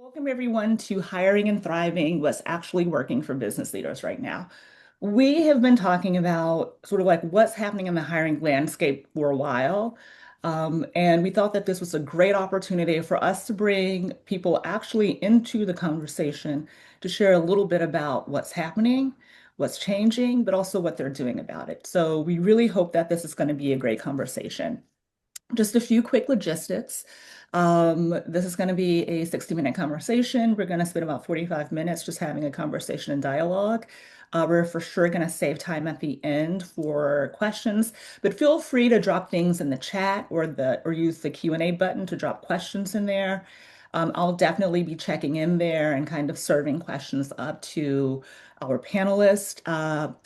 Welcome everyone to Hiring and Thriving, what's actually working for business leaders right now. We have been talking about sort of like what's happening in the hiring landscape for a while. And we thought that this was a great opportunity for us to bring people actually into the conversation to share a little bit about what's happening, what's changing, but also what they're doing about it. So we really hope that this is going to be a great conversation. Just a few quick logistics. This is going to be a 60-minute conversation. We're going to spend about 45 minutes just having a conversation and dialogue. We're for sure going to save time at the end for questions, but feel free to drop things in the chat or use the Q&A button to drop questions in there. I'll definitely be checking in there and kind of serving questions up to our panelists.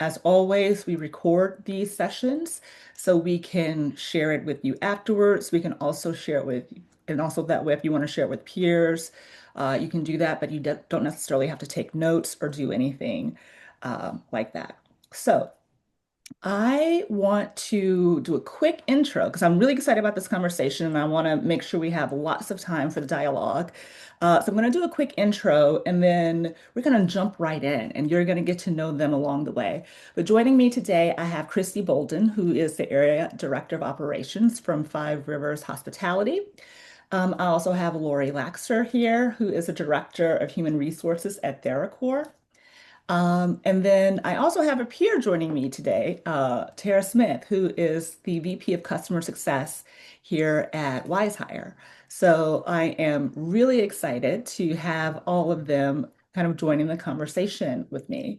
As always, we record these sessions so we can share it with you afterwards. We can also share it with, and also that way, if you want to share it with peers, you can do that, but you don't necessarily have to take notes or do anything like that. So I want to do a quick intro because I'm really excited about this conversation and I want to make sure we have lots of time for the dialogue. So I'm going to do a quick intro and then we're going to jump right in and you're going to get to know them along the way. But joining me today, I have Christy Bolden, who is the Area Director of Operations from Five Rivers Hospitality. I also have Lori Laxer here, who is a Director of Human Resources at TheraCore. And then I also have a peer joining me today, Tara Smith, who is the VP of Customer Success here at Wizehire. So I am really excited to have all of them kind of joining the conversation with me.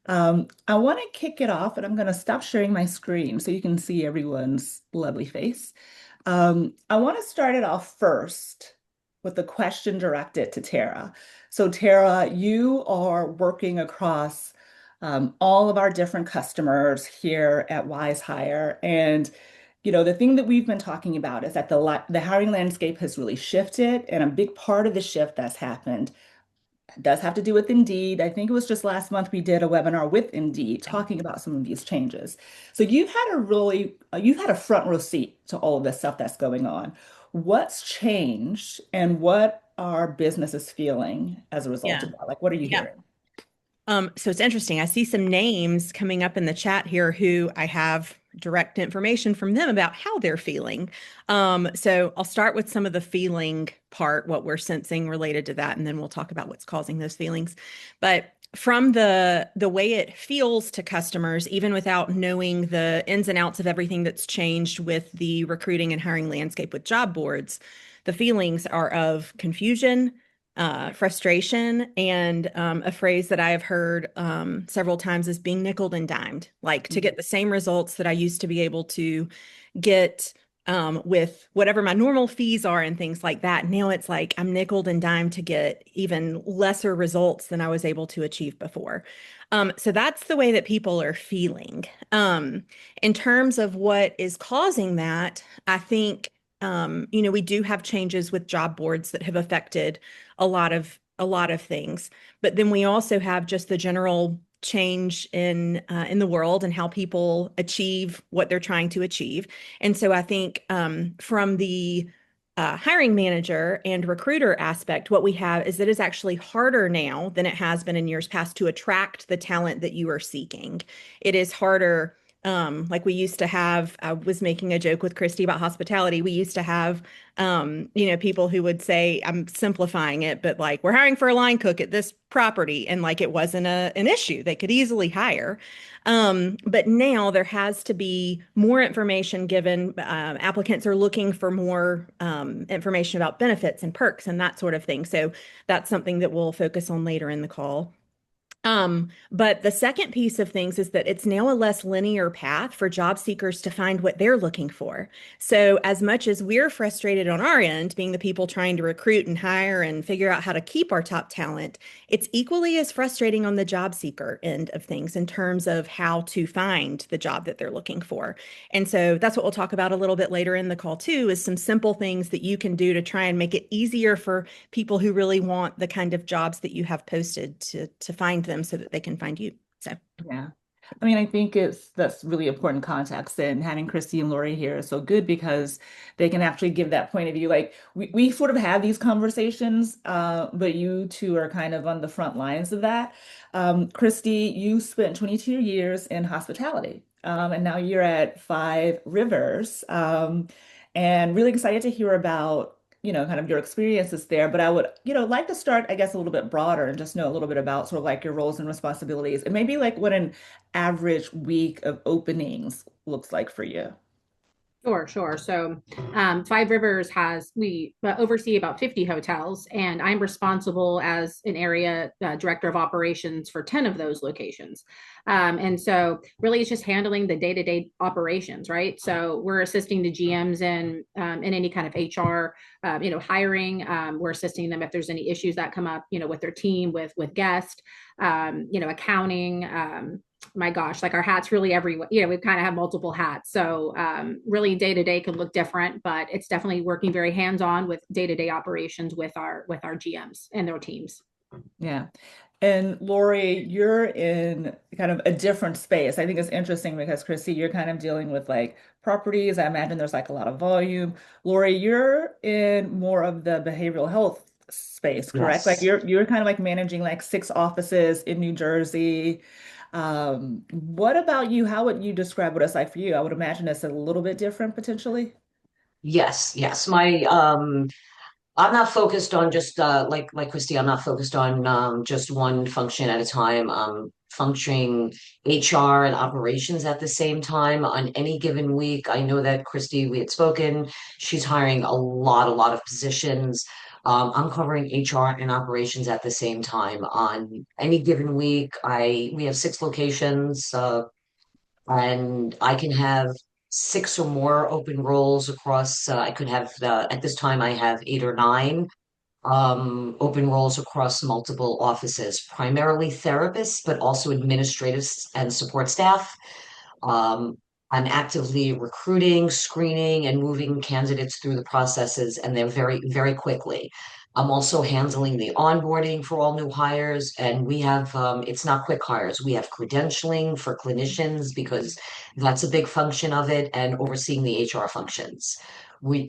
I want to kick it off, and I'm going to stop sharing my screen so you can see everyone's lovely face. I want to start it off first with a question directed to Tara. So Tara, you are working across all of our different customers here at Wizehire. And, the thing that we've been talking about is that the hiring landscape has really shifted. And a big part of the shift that's happened does have to do with Indeed. I think it was just last month we did a webinar with Indeed talking about some of these changes. So you've had a front row seat to all of this stuff that's going on. What's changed and what are businesses feeling as a result Yeah. of that? Like, what are you Yeah. hearing? So it's interesting. I see some names coming up in the chat here who I have direct information from them about how they're feeling. So I'll start with some of the feeling part, what we're sensing related to that, and then we'll talk about what's causing those feelings. But from the way it feels to customers, even without knowing the ins and outs of everything that's changed with the recruiting and hiring landscape with job boards, the feelings are of confusion, frustration, and a phrase that I have heard several times is being nickeled and dimed, like to get the same results that I used to be able to get with whatever my normal fees are and things like that. Now it's like I'm nickeled and dimed to get even lesser results than I was able to achieve before. So that's the way that people are feeling. In terms of what is causing that, I think we do have changes with job boards that have affected a lot of things, but then we also have just the general change in the world and how people achieve what they're trying to achieve. And so I think from the hiring manager and recruiter aspect, what we have is that it's actually harder now than it has been in years past to attract the talent that you are seeking. It is harder. Like we used to have, I was making a joke with Christy about hospitality. We used to have, people who would say, I'm simplifying it, but like, we're hiring for a line cook at this property. And like, it wasn't an issue. They could easily hire. But now there has to be more information given. Applicants are looking for more information about benefits and perks and that sort of thing. So that's something that we'll focus on later in the call. But the second piece of things is that it's now a less linear path for job seekers to find what they're looking for. So as much as we're frustrated on our end, being the people trying to recruit and hire and figure out how to keep our top talent, it's equally as frustrating on the job seeker end of things in terms of how to find the job that they're looking for. And so that's what we'll talk about a little bit later in the call too, is some simple things that you can do to try and make it easier for people who really want the kind of jobs that you have posted to find them so that they can find you. So Yeah. I mean, I think that's really important context, and having Christy and Lori here is so good because they can actually give that point of view. Like we sort of have these conversations, but you two are kind of on the front lines of that. Christy, you spent 22 years in hospitality, and now you're at Five Rivers, and really excited to hear about kind of your experiences there. But I would, like to start, I guess, a little bit broader and just know a little bit about sort of like your roles and responsibilities and maybe like what an average week of openings looks like for you. Sure, sure. So, Five Rivers we oversee about 50 hotels, and I'm responsible as an area director of operations for 10 of those locations. And so, really, it's just handling the day-to-day operations, right? So, we're assisting the GMs in any kind of HR, hiring. We're assisting them if there's any issues that come up, with their team, with guests, accounting. My gosh, like our hats really everywhere. We kind of have multiple hats. So really day to day can look different, but it's definitely working very hands on with day to day operations with our GMs and their teams. Yeah. And Lori, you're in kind of a different space. I think it's interesting because Chrissy, you're kind of dealing with like properties. I imagine there's like a lot of volume. Lori, you're in more of the behavioral health space, correct? Like Yes. you're kind of like managing like six offices in New Jersey. What about you? How would you describe what it's like for you? I would imagine it's a little bit different potentially. Yes, yes. I'm not focused on just like Christy, I'm not focused on just one function at a time. Functioning HR and operations at the same time on any given week. I know that Christy, we had spoken, she's hiring a lot of positions. I'm covering HR and operations at the same time on any given week. We have six locations. And I can have six or more open roles across. I could have at this time I have eight or nine open roles across multiple offices, primarily therapists, but also administrative and support staff. Um, I'm actively recruiting, screening, and moving candidates through the processes, and they're very quickly. I'm also handling the onboarding for all new hires, and we have, it's not quick hires. We have credentialing for clinicians because that's a big function of it, and overseeing the HR functions.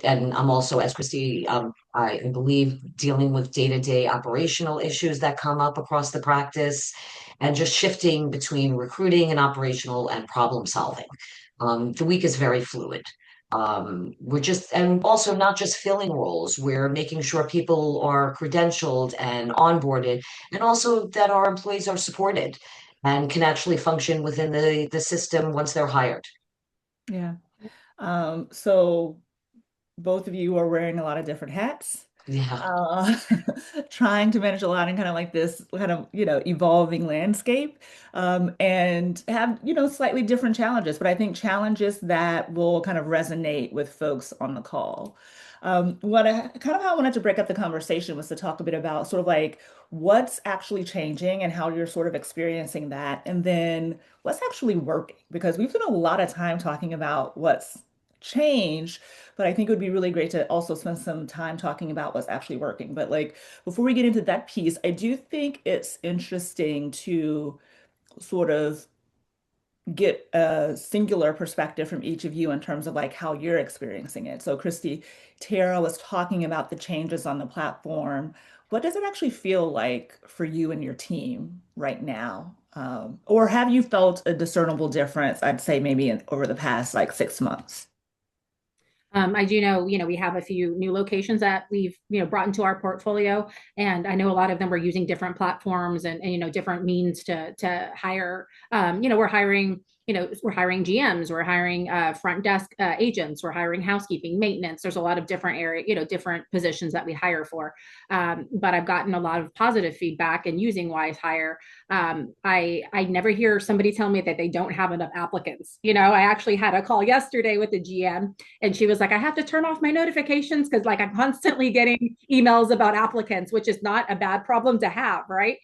And I'm also, as Christy, I believe, dealing with day-to-day operational issues that come up across the practice and just shifting between recruiting and operational and problem solving. The week is very fluid. And also not just filling roles, we're making sure people are credentialed and onboarded, and also that our employees are supported and can actually function within the system once they're hired. Yeah. So both of you are wearing a lot of different hats, Yeah. uh, trying to manage a lot in kind of like this kind of, evolving landscape, and have, slightly different challenges, but I think challenges that will kind of resonate with folks on the call. What I kind of how I wanted to break up the conversation was to talk a bit about sort of like what's actually changing and how you're sort of experiencing that, and then what's actually working, because we've spent a lot of time talking about what's changed, but I think it would be really great to also spend some time talking about what's actually working. But like before we get into that piece, I do think it's interesting to sort of get a singular perspective from each of you in terms of like how you're experiencing it. So Christy, Tara was talking about the changes on the platform. What does it actually feel like for you and your team right now? Or have you felt a discernible difference, I'd say maybe over the past like 6 months? I do know, we have a few new locations that we've, brought into our portfolio, and I know a lot of them are using different platforms and different means to hire. We're hiring GMs, we're hiring front desk agents, we're hiring housekeeping, maintenance. There's a lot of different area, different positions that we hire for. But I've gotten a lot of positive feedback in using Wizehire. I never hear somebody tell me that they don't have enough applicants. I actually had a call yesterday with the GM, and she was like, I have to turn off my notifications because like I'm constantly getting emails about applicants, which is not a bad problem to have, right?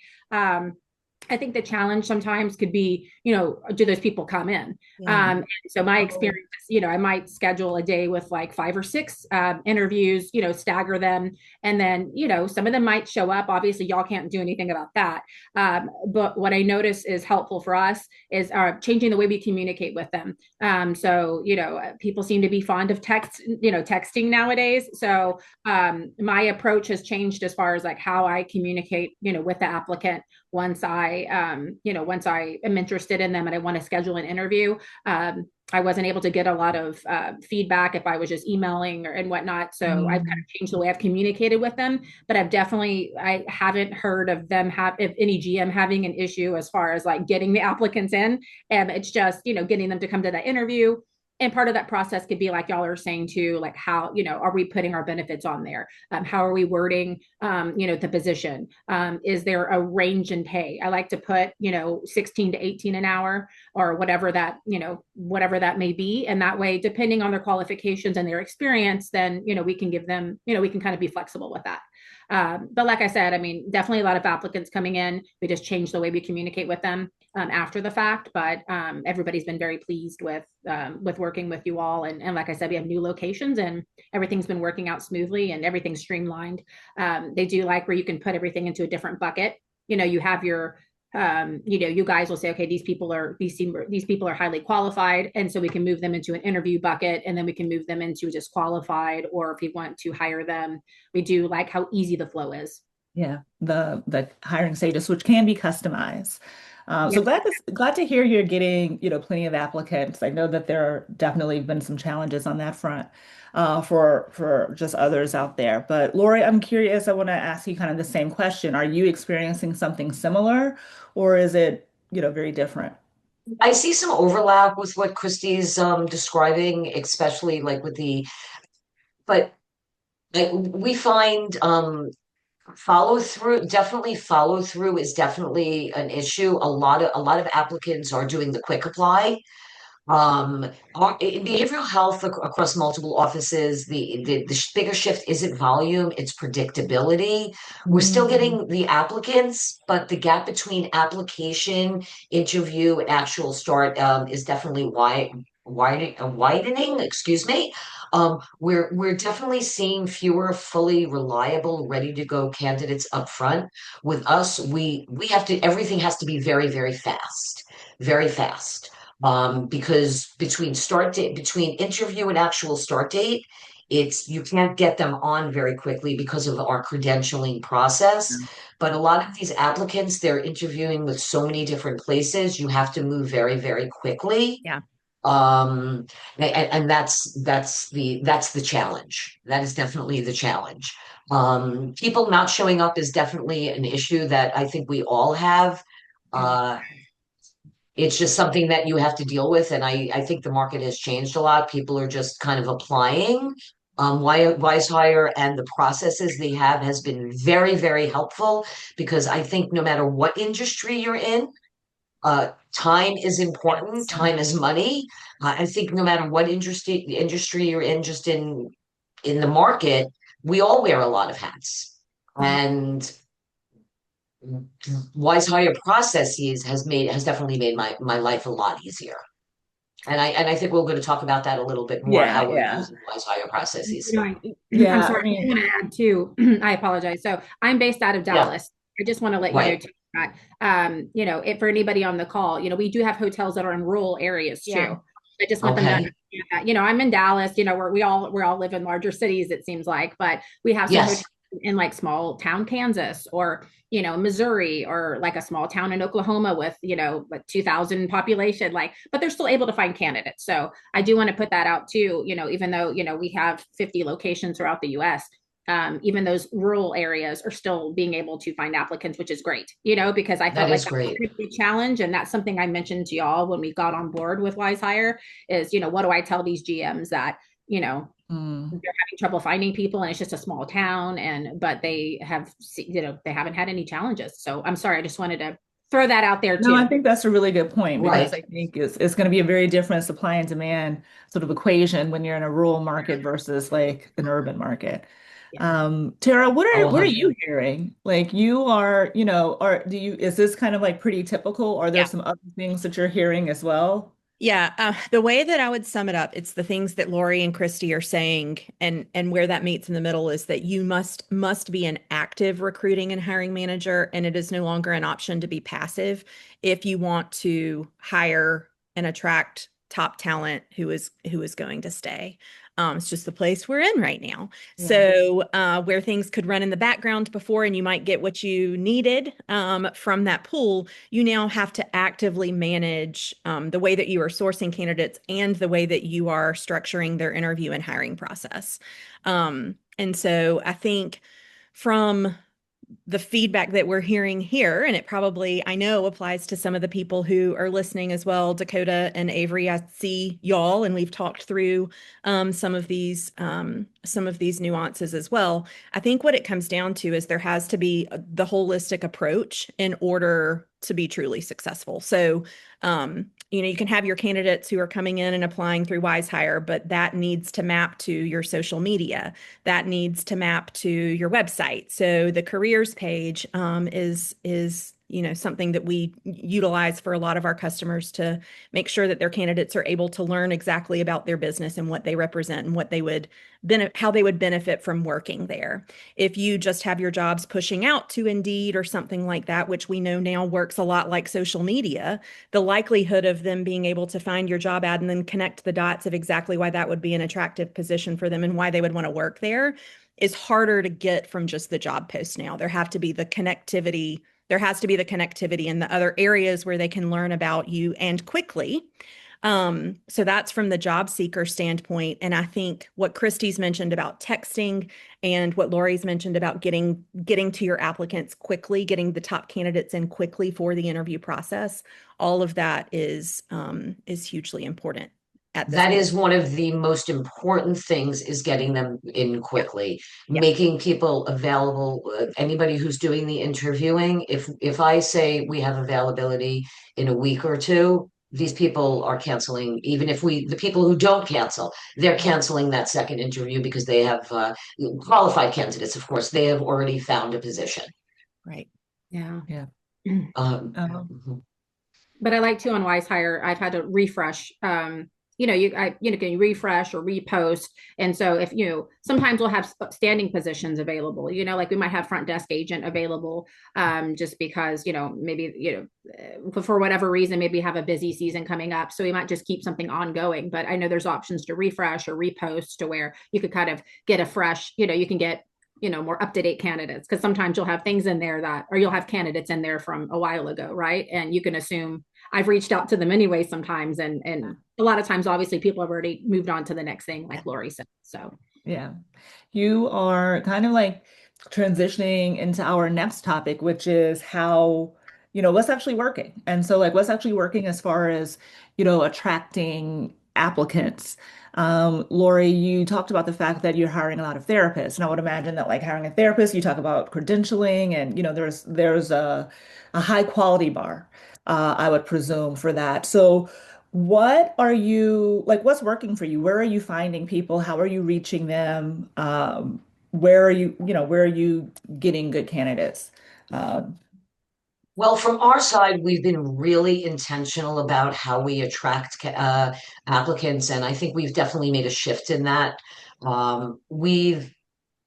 I think the challenge sometimes could be, do those people come in? Yeah. And so my Oh, experience, I might schedule a day with like 5 or 6 interviews, stagger them. And then, some of them might show up. Obviously, y'all can't do anything about that. But what I notice is helpful for us is changing the way we communicate with them. So, people seem to be fond of texting nowadays. So my approach has changed as far as like how I communicate, with the applicant once I am interested in them and I want to schedule an interview. I wasn't able to get a lot of feedback if I was just emailing and whatnot. So I've kind mm, of changed the way I've communicated with them. But I haven't heard of them if any GM having an issue as far as like getting the applicants in. And it's just, getting them to come to that interview. And part of that process could be like y'all are saying too, like how, are we putting our benefits on there? How are we wording, the position? Is there a range in pay? I like to put, 16 to 18 an hour or whatever that may be. And that way, depending on their qualifications and their experience, then, we can give them, we can kind of be flexible with that. But like I said, I mean, definitely a lot of applicants coming in. We just changed the way we communicate with them after the fact. But everybody's been very pleased with working with you all. And like I said, we have new locations and everything's been working out smoothly and everything's streamlined. They do like where you can put everything into a different bucket. You have your you guys will say, okay, these people are highly qualified, and so we can move them into an interview bucket, and then we can move them into disqualified, or if we want to hire them, we do like how easy the flow is. yeah, the hiring stages, which can be customized. Yeah. So glad to hear you're getting, plenty of applicants. I know that there are definitely been some challenges on that front for just others out there. But Lori, I'm curious. I want to ask you kind of the same question. Are you experiencing something similar, or is it, very different? I see some overlap with what Christy's describing, especially like with but like, we find follow through is definitely an issue. A lot of applicants are doing the quick apply. In behavioral health across multiple offices, the bigger shift isn't volume, it's predictability. We're still Mm, getting the applicants, but the gap between application, interview, and actual start is definitely widening, excuse me. We're definitely seeing fewer fully reliable, ready to go candidates up front. With us, we have to everything has to be very, very fast, very fast because between interview and actual start date, you can't get them on very quickly because of our credentialing process. But a lot of these applicants, they're interviewing with so many different places, you have to move very, very quickly. Yeah. And that's the challenge. That is definitely the challenge. People not showing up is definitely an issue that I think we all have. Yeah. Uh, it's just something that you have to deal with. And I think the market has changed a lot. People are just kind of applying. Wizehire and the processes they have has been very, very helpful because I think no matter what industry you're in, time is important. yes. Time is money. I think no matter what industry you're in, just in the market, we all wear a lot of hats. Yeah. And Wizehire processes has definitely made my life a lot easier. And I think we're going to talk about that a little bit more, Yeah, how we're yeah. using Wizehire processes. I'm Yeah, I sorry, I mean, want to add too. I apologize. So I'm based out of Yeah, Dallas. I just want to let you know right. too that for anybody on the call, we do have hotels that are in rural areas Yeah. too. I just want them to Okay. understand that. I'm in Dallas, where we all live in larger cities, it seems like, but we have some hotels Yes, in like small town Kansas or Missouri or like a small town in Oklahoma with like 2,000 population, like, but they're still able to find candidates. So I do want to put that out too, even though we have 50 locations throughout the US. Even those rural areas are still being able to find applicants, which is great, because I that felt like is that was great. a big challenge. And that's something I mentioned to y'all when we got on board with Wizehire is, what do I tell these GMs that, mm. they're having trouble finding people and it's just a small town but they have they haven't had any challenges. So I'm sorry, I just wanted to throw that out there No, I too. think that's a really good point because Right. I think it's going to be a very different supply and demand sort of equation when you're in a rural market versus like an urban market. Tara, Oh, what are you hearing? Like you are, is this kind of like pretty typical? Are there Yeah. some other things that you're hearing as well? Yeah, the way that I would sum it up, it's the things that Lori and Christy are saying, and where that meets in the middle is that you must be an active recruiting and hiring manager, and it is no longer an option to be passive if you want to hire and attract top talent who is going to stay. It's just the place we're in right now. Yeah. So where things could run in the background before, and you might get what you needed from that pool, you now have to actively manage the way that you are sourcing candidates and the way that you are structuring their interview and hiring process. And so I think from the feedback that we're hearing here, and it probably, I know, applies to some of the people who are listening as well, Dakota and Avery. I see y'all, and we've talked through some of these nuances as well. I think what it comes down to is there has to be the holistic approach in order to be truly successful. So, you can have your candidates who are coming in and applying through Wizehire, but that needs to map to your social media. That needs to map to your website. So the careers page is something that we utilize for a lot of our customers to make sure that their candidates are able to learn exactly about their business and what they represent and what they would how they would benefit from working there. If you just have your jobs pushing out to Indeed or something like that, which we know now works a lot like social media, the likelihood of them being able to find your job ad and then connect the dots of exactly why that would be an attractive position for them and why they would want to work there is harder to get from just the job post now. There have to be the connectivity. There has to be the connectivity in the other areas where they can learn about you and quickly. So that's from the job seeker standpoint. And I think what Christy's mentioned about texting and what Lori's mentioned about getting to your applicants quickly, getting the top candidates in quickly for the interview process, all of that is hugely important at this that point. is one of the most important things is getting them in Yeah, quickly, yeah, making people available. Anybody who's doing the interviewing, if I say we have availability in a week or two, these people are canceling. Even if the people who don't cancel, they're Yeah. canceling that second interview because they have qualified candidates. Of course, they have already found a position. right. Yeah. Yeah. Um, Mhm. But I like to on Wise I've had to refresh. Can refresh or repost, and so if sometimes we'll have standing positions available. Like we might have front desk agent available, just because maybe for whatever reason maybe have a busy season coming up, so we might just keep something ongoing. But I know there's options to refresh or repost to where you could kind of get a fresh, you can get more up-to-date candidates, because sometimes you'll have things in there or you'll have candidates in there from a while ago, right? And you can assume I've reached out to them anyway sometimes, and a lot of times obviously people have already moved on to the next thing, like Lori said. So yeah. You are kind of like transitioning into our next topic, which is how, what's actually working. And so, like, what's actually working as far as, attracting applicants. Lori, you talked about the fact that you're hiring a lot of therapists. And I would imagine that, like, hiring a therapist, you talk about credentialing and, there's a high quality bar, I would presume, for that. So, what are you like? What's working for you? Where are you finding people? How are you reaching them? Where are you getting good candidates? Um, Well, from our side, we've been really intentional about how we attract applicants, and I think we've definitely made a shift in that.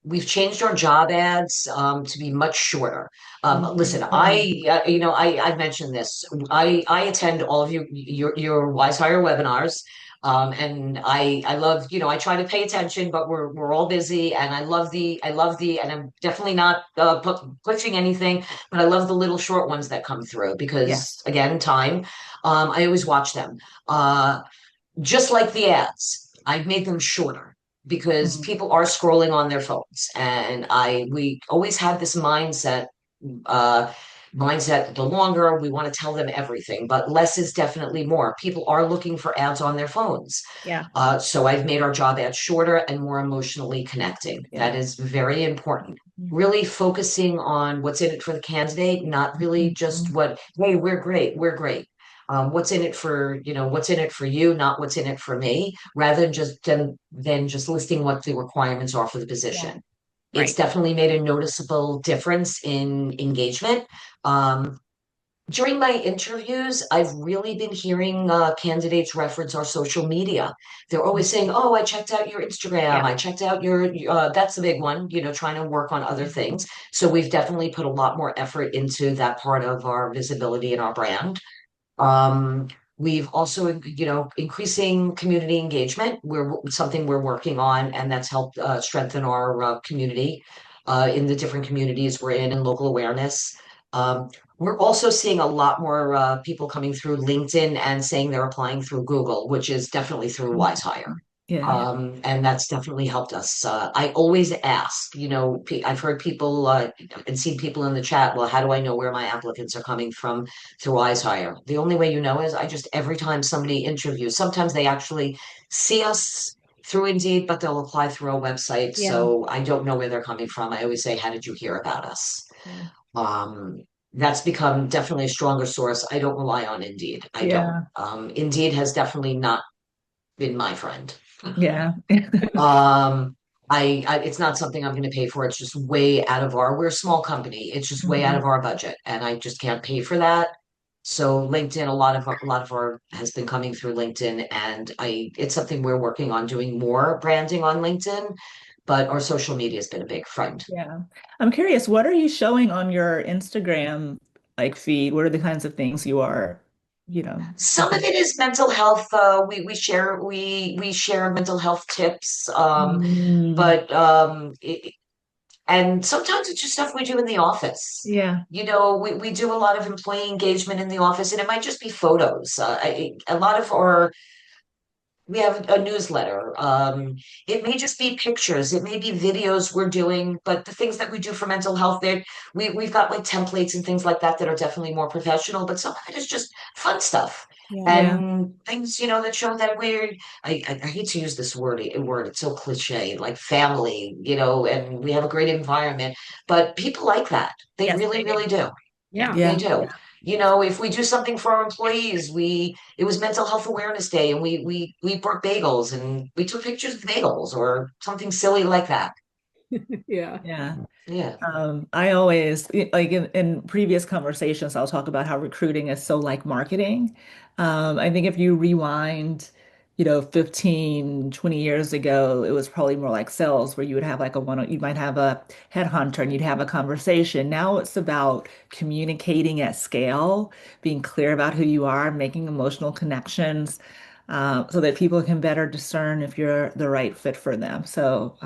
We've changed our job ads to be much shorter. Listen, Mhm. I mentioned this. I attend all of your Wise webinars. And I love, I try to pay attention, but we're all busy, and and I'm definitely not pushing anything, but I love the little short ones that come through Yeah. because again, time. I always watch them. Uh, just like the ads, I've made them shorter because Mhm. people are scrolling on their phones, and we always have this uh, mindset. The longer we want to tell them everything, but less is definitely more. People are looking for ads on their phones, Yeah. so I've made our job ads shorter and more emotionally connecting. Yeah. That is very important. Mhm. Really focusing on what's in it for the candidate, not really just Mhm. what, hey, we're great. What's in it for, what's in it for you, not what's in it for me, rather than just listing what the requirements are for the Yeah. position. It's Right. definitely made a noticeable difference in engagement. Um, During my interviews, I've really been hearing candidates reference our social media. They're always saying, "Oh, I checked out your Instagram. Yeah. I checked out your." That's a big one, trying to work on other things. So we've definitely put a lot more effort into that part of our visibility and our brand. Um, we've also, increasing community engagement. We're something we're working on, and that's helped strengthen our community in the different communities we're in and local awareness. We're also seeing a lot more people coming through LinkedIn and saying they're applying through Google, which is definitely through Wizehire. Yeah. And that's definitely helped us. I always ask, I've heard people and seen people in the chat, well, how do I know where my applicants are coming from through Wizehire? The only way you know is every time somebody interviews, sometimes they actually see us through Indeed, but they'll apply through our website. Yeah. So I don't know where they're coming from. I always say, how did you hear about us? Yeah. Um, that's become definitely a stronger source. I don't rely on Indeed. I don't. Yeah. Indeed has definitely not been my friend. Yeah. Um, it's not something I'm going to pay for. It's just way out of we're a small company. It's just way out Mhm. of our budget, and I just can't pay for that. So LinkedIn, a lot of our has been coming through LinkedIn, and it's something we're working on doing more branding on LinkedIn, but our social media has been a big friend. Yeah. I'm curious, what are you showing on your Instagram like feed? What are the kinds of things you are, you know? Some of it is mental health. We share mental health tips. Mm, But And sometimes it's just stuff we do in the office. yeah. We do a lot of employee engagement in the office, and it might just be photos. A lot of our we have a newsletter. It may just be pictures, it may be videos we're doing, but the things that we do for mental health, we've got like templates and things like that that are definitely more professional, but some of it is just fun stuff. Yeah. Yeah. And things, that show that I hate to use this word, it's so cliche, like family, and we have a great environment, but people like that. They Yes, really, they do. really do. Yeah. They Yeah. do. If we do something for our employees, it was Mental Health Awareness Day, and we brought bagels and we took pictures of bagels or something silly like that. Yeah. Yeah. Yeah. I always, like in previous conversations, I'll talk about how recruiting is so like marketing. I think if you rewind, 15, 20 years ago, it was probably more like sales where you would have like you might have a headhunter and you'd have a conversation. Now it's about communicating at scale, being clear about who you are, making emotional connections, so that people can better discern if you're the right fit for them. So,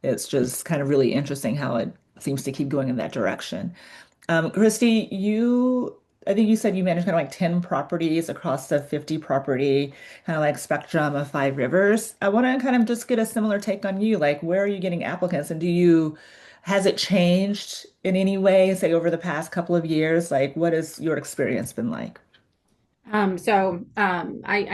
it's just kind of really interesting how it seems to keep going in that direction. Christy, I think you said you manage kind of like 10 properties across the 50 property kind of like spectrum of Five Rivers. I want to kind of just get a similar take on you. Like, where are you getting applicants? And has it changed in any way, say, over the past couple of years? Like, what has your experience been like? I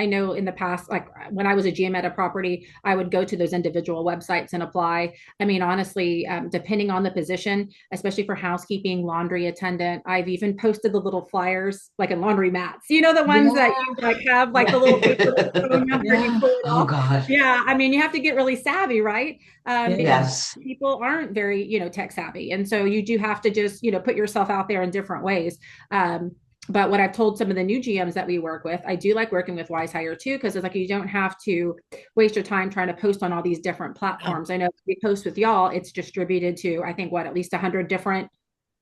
know in the past, like when I was a GM at a property, I would go to those individual websites and apply. I mean, honestly, depending on the position, especially for housekeeping, laundry attendant, I've even posted the little flyers, like in laundry mats, the ones that Yeah, you like have like the little paper with the phone number and you yeah, pull it Oh off. God. Yeah, I mean, you have to get really savvy, right? Because yeah, Yes. people aren't very, tech savvy. And so you do have to just, put yourself out there in different ways. But what I've told some of the new GMs that we work with, I do like working with Wizehire too, because it's like you don't have to waste your time trying to post on all these different platforms. I know we post with y'all, it's distributed to I think at least 100 different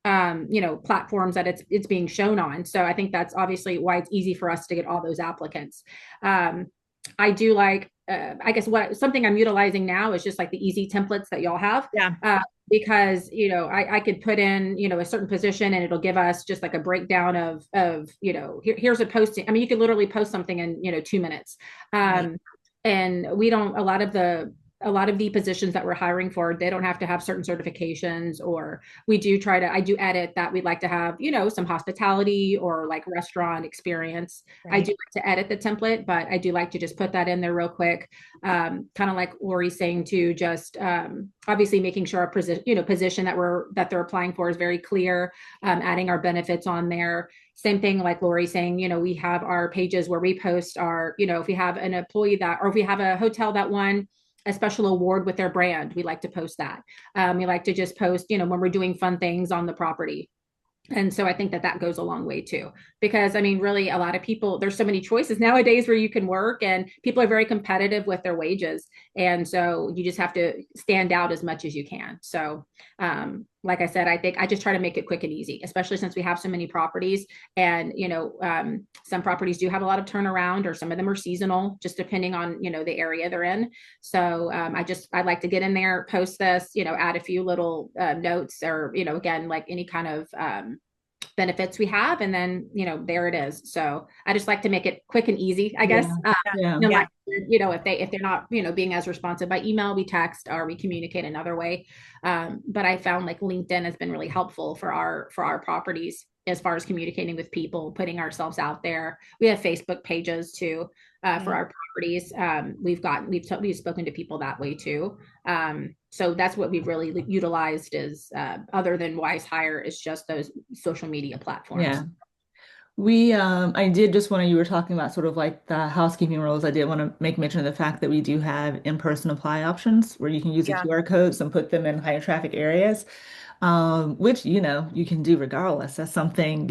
platforms that it's being shown on. So I think that's obviously why it's easy for us to get all those applicants. I do like I guess what something I'm utilizing now is just like the easy templates that y'all have. Yeah. Because I could put in a certain position and it'll give us just like a breakdown of here's a posting. I mean, you could literally post something in 2 minutes. Right. And we don't a lot of the positions that we're hiring for, they don't have to have certain certifications, or I do edit that we'd like to have some hospitality or like restaurant experience. I do Right. like to edit the template, but I do like to just put that in there real quick. Kind of like Lori's saying too, just obviously making sure our position that they're applying for is very clear. Adding our benefits on there. Same thing like Lori saying, we have our pages where we post our, if we have an employee or if we have a hotel that won a special award with their brand, we like to post that. We like to just post, when we're doing fun things on the property. And so I think that that goes a long way too, because I mean, really, a lot of people, there's so many choices nowadays where you can work, and people are very competitive with their wages. And so you just have to stand out as much as you can. So, like I said, I think I just try to make it quick and easy, especially since we have so many properties. And, some properties do have a lot of turnaround, or some of them are seasonal, just depending on, the area they're in. So I like to get in there, post this, add a few little notes, or, again, like any kind of benefits we have, and then there it is. So I just like to make it quick and easy, I guess. Yeah. Yeah. Like, if they're not being as responsive by email, we text or we communicate another way. But I found like LinkedIn has been really helpful for our properties as far as communicating with people, putting ourselves out there. We have Facebook pages too, for our properties. We've spoken to people that way too. So that's what we've really utilized, is other than Wizehire, is just those social media platforms. Yeah. I did just want to, you were talking about sort of like the housekeeping rules. I did want to make mention of the fact that we do have in-person apply options where you can use the Yeah. QR codes and put them in higher traffic areas, which, you can do regardless. That's something,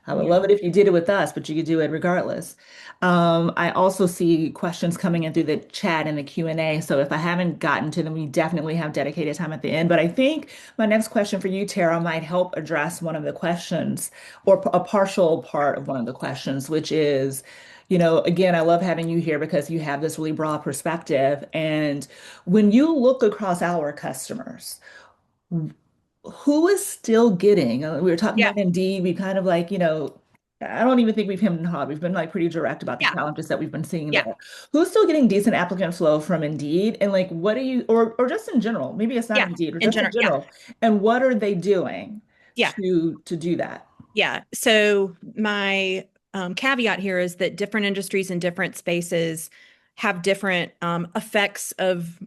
I would Yeah. love it if you did it with us, but you could do it regardless. I also see questions coming in through the chat and the Q&A. So if I haven't gotten to them, we definitely have dedicated time at the end. But I think my next question for you, Tara, might help address one of the questions, or a partial part of one of the questions, which is, again, I love having you here because you have this really broad perspective. And when you look across our customers, who is still getting, we were talking Yeah. about Indeed, we kind of like, I don't even think we've hemmed and hawed. We've been like pretty direct about the Yeah. challenges that we've been seeing Yeah. there. Who's still getting decent applicant flow from Indeed? And like, what do you, or just in general, maybe it's not Yeah. Indeed, or In just in general. Yeah. general, and what are they doing Yeah. to do that? Yeah. So my caveat here is that different industries and different spaces have different effects of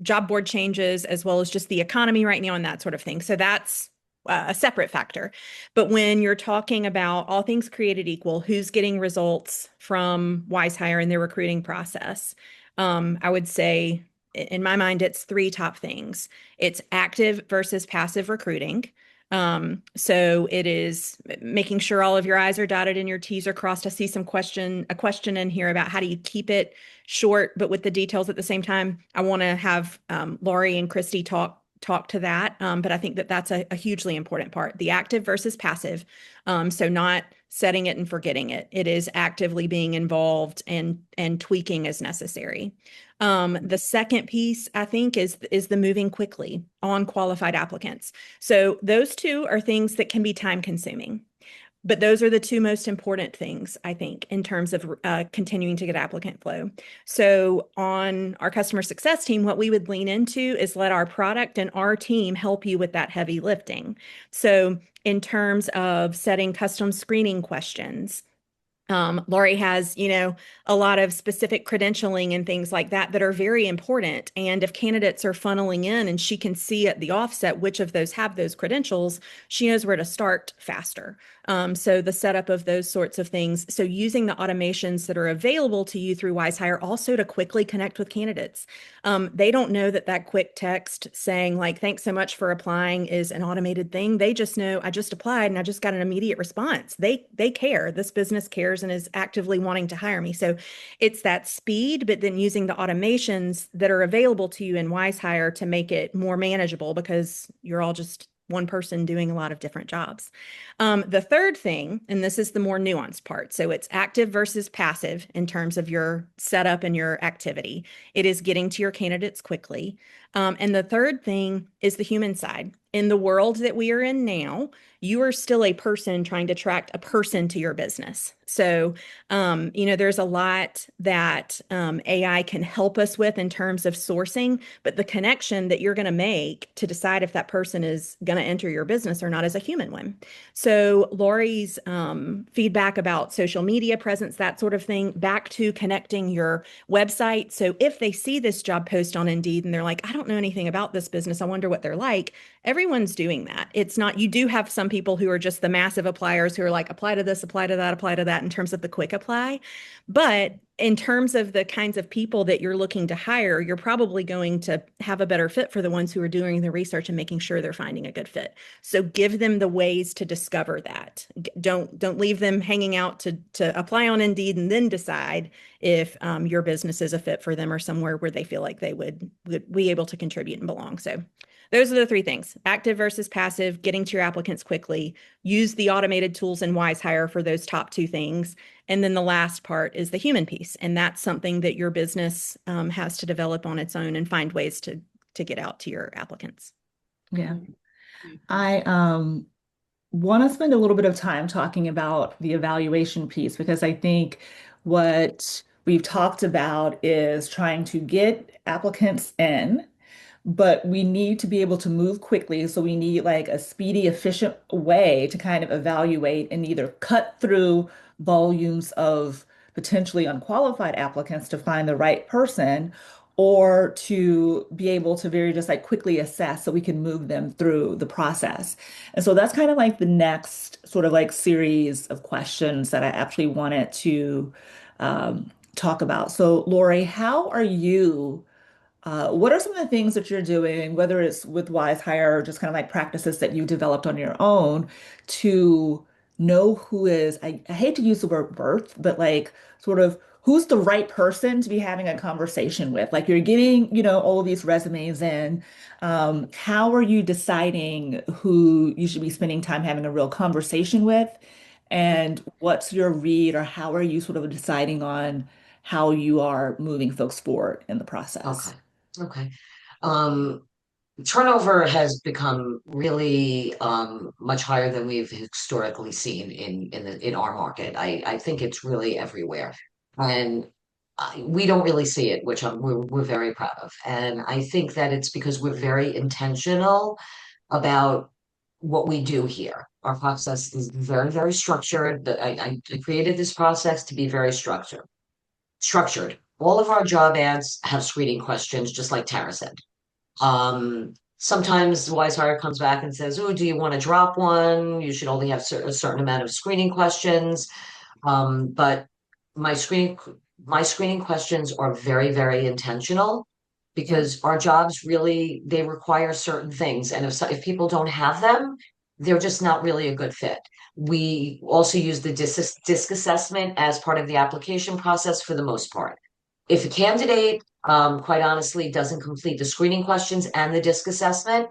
job board changes, as well as just the economy right now and that sort of thing. So that's a separate factor. But when you're talking about all things created equal, who's getting results from Wizehire in their recruiting process, I would say, in my mind, it's three top things. It's active versus passive recruiting. So it is making sure all of your I's are dotted and your T's are crossed. I see a question in here about how do you keep it short, but with the details at the same time. I want to have Lori and Christy talk to that. But I think that that's a hugely important part, the active versus passive. So not setting it and forgetting it. It is actively being involved and tweaking as necessary. The second piece, I think, is the moving quickly on qualified applicants. So those two are things that can be time consuming. But those are the two most important things, I think, in terms of continuing to get applicant flow. So on our customer success team, what we would lean into is let our product and our team help you with that heavy lifting. So in terms of setting custom screening questions, Lori has, a lot of specific credentialing and things like that that are very important. And if candidates are funneling in and she can see at the offset which of those have those credentials, she knows where to start faster. So the setup of those sorts of things. So using the automations that are available to you through Wizehire also to quickly connect with candidates. They don't know that quick text saying like, thanks so much for applying is an automated thing. They just know I just applied and I just got an immediate response. They care. This business cares and is actively wanting to hire me. So it's that speed, but then using the automations that are available to you in Wizehire to make it more manageable, because you're all just one person doing a lot of different jobs. The third thing, and this is the more nuanced part, so it's active versus passive in terms of your setup and your activity. It is getting to your candidates quickly. And the third thing is the human side. In the world that we are in now, you are still a person trying to attract a person to your business. So, there's a lot that AI can help us with in terms of sourcing, but the connection that you're going to make to decide if that person is going to enter your business or not is a human one. So Lori's feedback about social media presence, that sort of thing, back to connecting your website. So if they see this job post on Indeed and they're like, I don't know anything about this business, I wonder what they're like. Everyone's doing that. It's not, you do have some people who are just the massive appliers who are like, apply to this, apply to that, apply to that in terms of the quick apply. But in terms of the kinds of people that you're looking to hire, you're probably going to have a better fit for the ones who are doing the research and making sure they're finding a good fit. So give them the ways to discover that. Don't leave them hanging out to apply on Indeed and then decide if your business is a fit for them or somewhere where they feel like they would be able to contribute and belong. So those are the three things: active versus passive, getting to your applicants quickly, use the automated tools in Wizehire for those top two things. And then the last part is the human piece. And that's something that your business has to develop on its own and find ways to get out to your applicants. Yeah. Mm-hmm. I want to spend a little bit of time talking about the evaluation piece because I think what we've talked about is trying to get applicants in, but we need to be able to move quickly. So we need like a speedy, efficient way to kind of evaluate and either cut through volumes of potentially unqualified applicants to find the right person, or to be able to very just like quickly assess so we can move them through the process. And so that's kind of like the next sort of like series of questions that I actually wanted to talk about. So Lori, how are you? What are some of the things that you're doing, whether it's with Wizehire or just kind of like practices that you developed on your own to know who is, I hate to use the word worth, but like sort of who's the right person to be having a conversation with? Like you're getting, all of these resumes in. How are you deciding who you should be spending time having a real conversation with? And what's your read, or how are you sort of deciding on how you are moving folks forward in the Okay. process? Okay. Um, Turnover has become really much higher than we've historically seen in our market. I think it's really everywhere, and we don't really see it, which we're very proud of. And I think that it's because we're very intentional about what we do here. Our process is very, very structured. I created this process to be very structured. Structured. All of our job ads have screening questions, just like Tara said. Sometimes Wizehire comes back and says, "Oh, do you want to drop one? You should only have a certain amount of screening questions." But my screening my screening questions are very, very intentional Yeah. because our jobs really they require certain things, and if people don't have them, they're just not really a good fit. We also use the disc assessment as part of the application process for the most part. If a candidate, quite honestly, doesn't complete the screening questions and the disc assessment,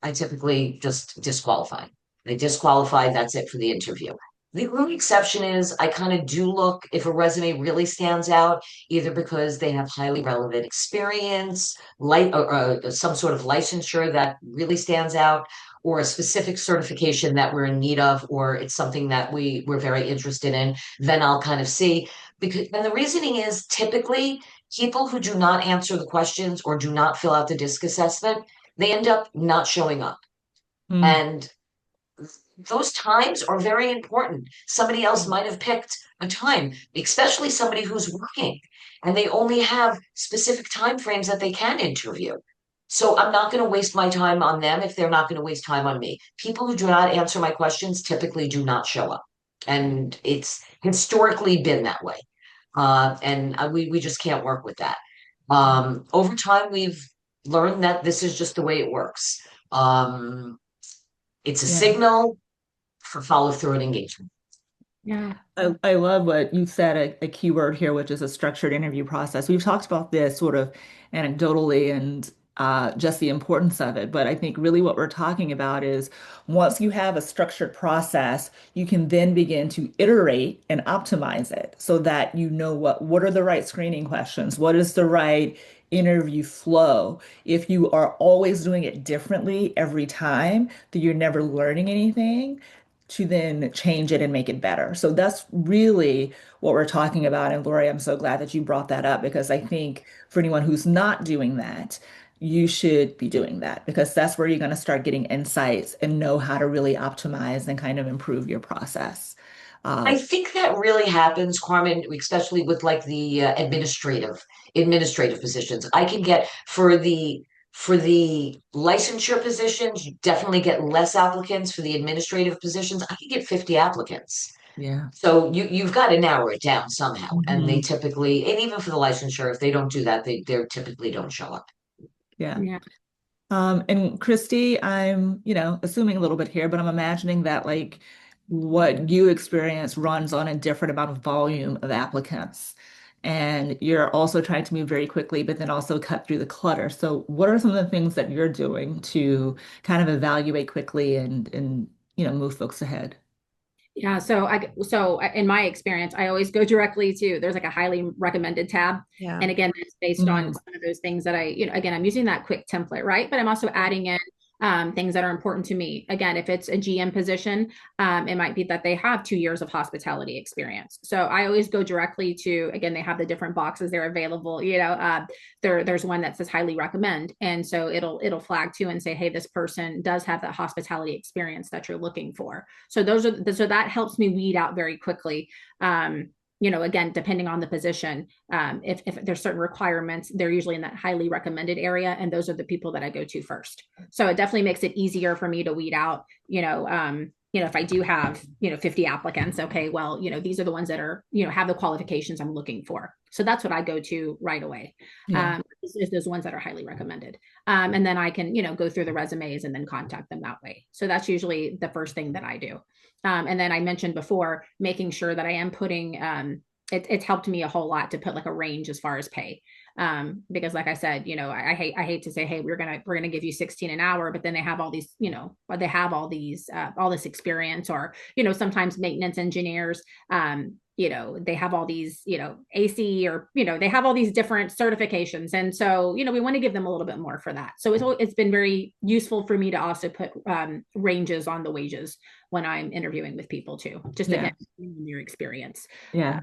I typically just disqualify. They disqualify, that's it for the interview. The only exception is I kind of do look if a resume really stands out, either because they have highly relevant experience, or some sort of licensure that really stands out, or a specific certification that we're in need of, or it's something that we're very interested in, then I'll kind of see. Because, and the reasoning is typically people who do not answer the questions or do not fill out the disc assessment, they end up not showing up. Mm, And those times are very important. Somebody else yeah. might have picked a time, especially somebody who's working and they only have specific time frames that they can interview. So I'm not going to waste my time on them if they're not going to waste time on me. People who do not answer my questions typically do not show up. And it's historically been that way. And we just can't work with that. Over time, we've learned that this is just the way it works. Um, it's a Yeah. signal for follow through and engagement. Yeah. I love what you said, a key word here, which is a structured interview process. We've talked about this sort of anecdotally and just the importance of it. But I think really what we're talking about is once you have a structured process, you can then begin to iterate and optimize it so that you know what are the right screening questions, what is the right interview flow. If you are always doing it differently every time, then you're never learning anything to then change it and make it better. So that's really what we're talking about. And Lori, I'm so glad that you brought that up because I think for anyone who's not doing that, you should be doing that because that's where you're going to start getting insights and know how to really optimize and kind of improve your process. I Uh, think that really happens, Carmen, especially with like the administrative positions. I can get for the licensure positions, you definitely get less applicants. For the administrative positions, I can get 50 applicants. Yeah. So you've got to narrow it down somehow. And they Mhm. typically, and even for the licensure, if they don't do that, they typically don't show up. Yeah. Yeah. And Christy, I'm, assuming a little bit here, but I'm imagining that like what you experience runs on a different amount of volume of applicants. And you're also trying to move very quickly, but then also cut through the clutter. So what are some of the things that you're doing to kind of evaluate quickly and move folks ahead? Yeah, in my experience, I always go directly to there's like a highly recommended tab. Yeah. And again, it's based on Mm, some of those things that again, I'm using that quick template, right? But I'm also adding in things that are important to me. Again, if it's a GM position, it might be that they have 2 years of hospitality experience. So I always go directly to, again, they have the different boxes they're available, there's one that says highly recommend. And so it'll flag too and say, hey, this person does have that hospitality experience that you're looking for. So that helps me weed out very quickly. Again, depending on the position, if there's certain requirements, they're usually in that highly recommended area, and those are the people that I go to first. So it definitely makes it easier for me to weed out. If I do have 50 applicants, okay, well, these are the ones that are have the qualifications I'm looking for. So that's what I go to right away. yeah. Is those ones that are highly recommended. And then I can go through the resumes and then contact them that way. So that's usually the first thing that I do. And then I mentioned before, making sure that I am putting, it's helped me a whole lot to put like a range as far as pay. Because like I said, I hate to say, hey, we're gonna give you 16 an hour, but then they have all these, they have all these, all this experience, or, sometimes maintenance engineers, they have all these, AC, or, they have all these different certifications. And so, we want to give them a little bit more for that. So it's been very useful for me to also put ranges on the wages when I'm interviewing with people too, just Yeah. again, your experience. Yeah.